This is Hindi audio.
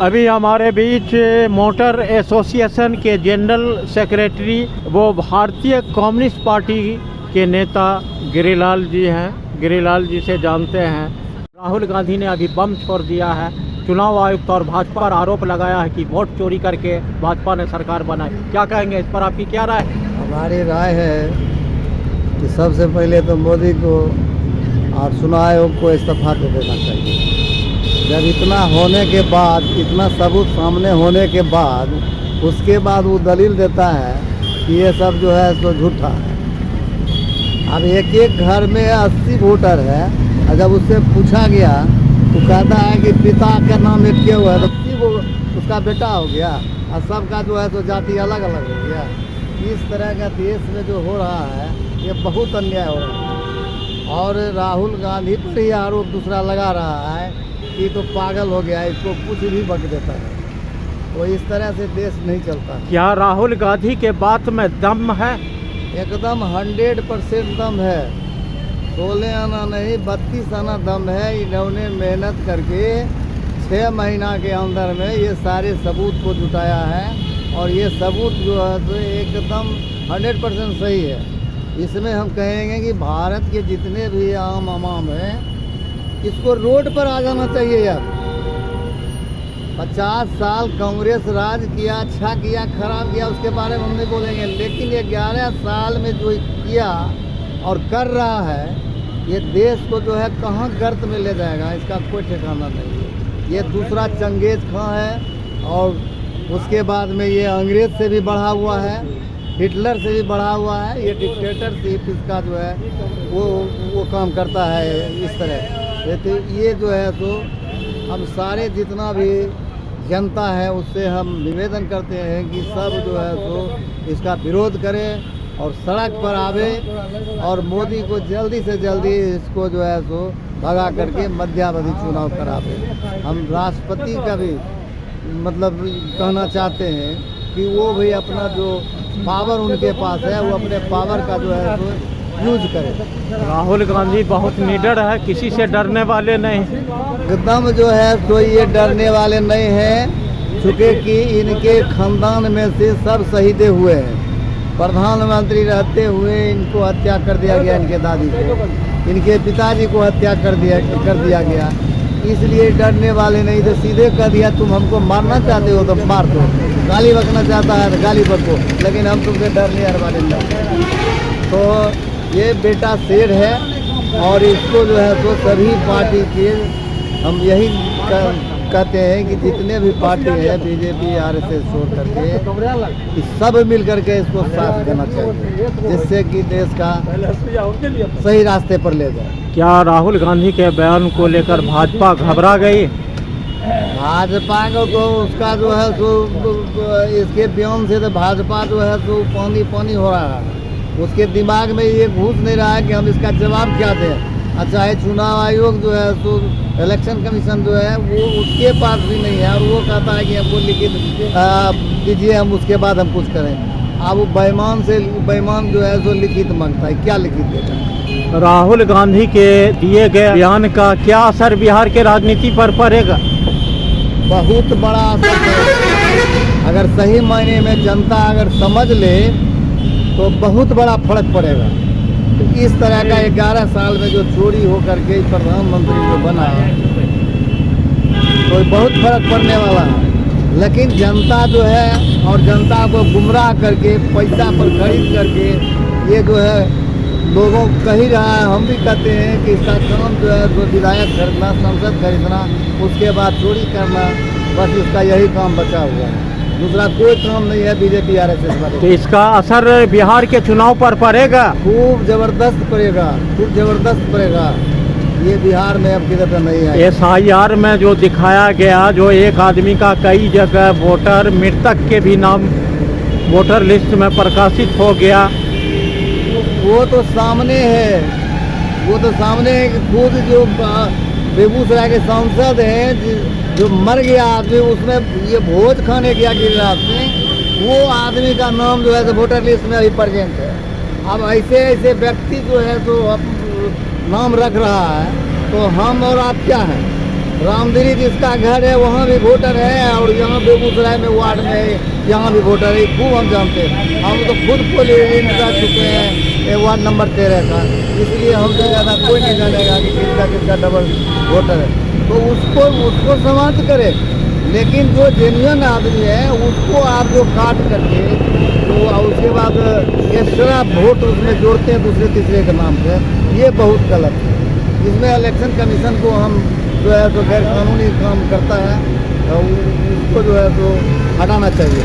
अभी हमारे बीच मोटर एसोसिएशन के जनरल सेक्रेटरी वो भारतीय कम्युनिस्ट पार्टी के नेता गिरिलाल जी हैं। गिरिलाल जी से जानते हैं। राहुल गांधी ने अभी बम छोड़ दिया है। चुनाव आयुक्त और भाजपा पर आरोप लगाया है कि वोट चोरी करके भाजपा ने सरकार बनाई। क्या कहेंगे इस पर, आपकी क्या राय? हमारी राय है कि सबसे पहले तो मोदी को और चुनाव आयोग को इस्तीफा दे देना चाहिए। जब इतना होने के बाद, इतना सबूत सामने होने के बाद, उसके बाद वो दलील देता है कि ये सब जो है सो झूठा है। अब एक एक घर में 80 वोटर है और जब उससे पूछा गया तो कहता है कि पिता का नाम लिखे हुआ है तो वो उसका बेटा हो गया और सबका जो है तो जाति अलग अलग हो गया। इस तरह का देश में जो हो रहा है ये बहुत अन्याय हो रहा है। और राहुल गांधी पर ही आरोप दूसरा लगा रहा है कि तो पागल हो गया, इसको कुछ भी बक देता है। तो इस तरह से देश नहीं चलता। क्या राहुल गांधी के बात में दम है? एकदम 100% दम है। 16 आना नहीं 32 आना दम है। इन्होंने मेहनत करके 6 महीना के अंदर में ये सारे सबूत को जुटाया है और ये सबूत जो है तो एकदम 100% सही है। इसमें हम कहेंगे कि भारत के जितने भी आम आवाम हैं इसको रोड पर आ जाना चाहिए यार। 50 साल कांग्रेस राज किया, अच्छा किया, खराब किया, उसके बारे में हम नहीं बोलेंगे, लेकिन ये 11 साल में जो किया और कर रहा है ये देश को जो है कहाँ गर्त में ले जाएगा इसका कोई ठिकाना नहीं है। ये दूसरा चंगेज खां है और उसके बाद में ये अंग्रेज से भी बढ़ा हुआ है, हिटलर से भी बढ़ा हुआ है। ये डिक्टेटरशिप इसका जो है वो काम करता है इस तरह। तो ये जो है तो हम सारे जितना भी जनता है उससे हम निवेदन करते हैं कि सब जो है तो इसका विरोध करें और सड़क पर आवे और मोदी को जल्दी से जल्दी इसको जो है तो भगा करके मध्यावधि चुनाव करावे। हम राष्ट्रपति का भी मतलब कहना चाहते हैं कि वो भी अपना जो पावर उनके पास है वो अपने पावर का जो है तो यूज करें। राहुल गांधी बहुत निडर है, किसी से डरने वाले नहीं। एकदम जो है तो ये डरने वाले नहीं हैं, चूँकि कि इनके खानदान में से सब शहीदे हुए हैं। प्रधानमंत्री रहते हुए इनको हत्या कर दिया गया, इनके दादी को, इनके पिताजी को हत्या कर दिया गया। इसलिए डरने वाले नहीं। तो सीधे कह दिया तुम हमको मारना चाहते हो तो मार दो, गाली बकना चाहता है तो गाली बको, लेकिन हम तुमसे डरने वाले नहीं। तो ये बेटा शेर है और इसको जो है तो सभी पार्टी के हम यही कहते हैं कि जितने भी पार्टी है बीजेपी आरएसएस छोड़ करके सब मिल करके इसको साथ देना चाहिए जिससे कि देश का सही रास्ते पर ले जाए। क्या राहुल गांधी के बयान को लेकर भाजपा घबरा गई? भाजपा को तो उसका जो है सो इसके बयान से तो भाजपा जो है सो पानी पानी हो रहा है। उसके दिमाग में ये घुस नहीं रहा है कि हम इसका जवाब क्या दें। अच्छा है चुनाव आयोग जो है तो इलेक्शन कमीशन जो है वो उसके पास भी नहीं है और वो कहता है कि हमको लिखित दीजिए, हम उसके बाद हम कुछ करें। अब वो बेईमान जो है जो लिखित मांगता है, क्या लिखित देगा? राहुल गांधी के दिए गए बयान का क्या असर बिहार के राजनीति पर पड़ेगा? बहुत बड़ा असर पड़ेगा। अगर सही मायने में जनता अगर समझ ले तो बहुत बड़ा फर्क पड़ेगा। तो इस तरह का 11 साल में जो चोरी हो करके प्रधानमंत्री जो बना तो बहुत फर्क पड़ने वाला है। लेकिन जनता जो है और जनता को गुमराह करके पैसा पर खरीद करके ये जो है लोगों को कह ही रहा है। हम भी कहते हैं कि इसका काम जो है तो विधायक खरीदना, संसद खरीदना, उसके बाद चोरी करना, बस इसका यही काम बचा हुआ है, दूसरा कोई काम नहीं है बीजेपी आरएसएस वाले। तो इसका असर बिहार के चुनाव पर पड़ेगा? खूब जबरदस्त पड़ेगा, खूब जबरदस्त पड़ेगा। ये बिहार में अब किधर नहीं है। SIR में जो दिखाया गया, जो एक आदमी का कई जगह वोटर मृतक के भी नाम वोटर लिस्ट में प्रकाशित हो गया, वो तो सामने है, वो तो सामने है कि खुद जो बेगूसराय के सांसद हैं जो मर गया आदमी, उसमें ये भोज खाने गया गिरिराज सिंह, वो आदमी का नाम जो है तो वोटर लिस्ट में अभी प्रेजेंट है। अब ऐसे ऐसे व्यक्ति जो है तो नाम रख रहा है तो हम और आप क्या हैं? रामदिरी जिसका घर है वहाँ भी वोटर है, और यहाँ बेगूसराय में वार्ड में है, यहाँ भी वोटर है, खूब हम जानते हैं। हम तो खुद पोलिंग कर चुके हैं ये वार्ड नंबर 13 का, इसलिए हमसे ज़्यादा कोई नहीं जानेगा कि किसका किसका डबल वोटर है। तो उसको समाप्त करें, लेकिन जो जेन्युइन आदमी है उसको आप जो काट करके तो उसके बाद एक्स्ट्रा वोट उसमें जोड़ते हैं दूसरे तीसरे के नाम से, ये बहुत गलत है। इसमें इलेक्शन कमीशन को हम जो है तो गैर कानूनी काम करता है, उसको जो है तो हटाना चाहिए।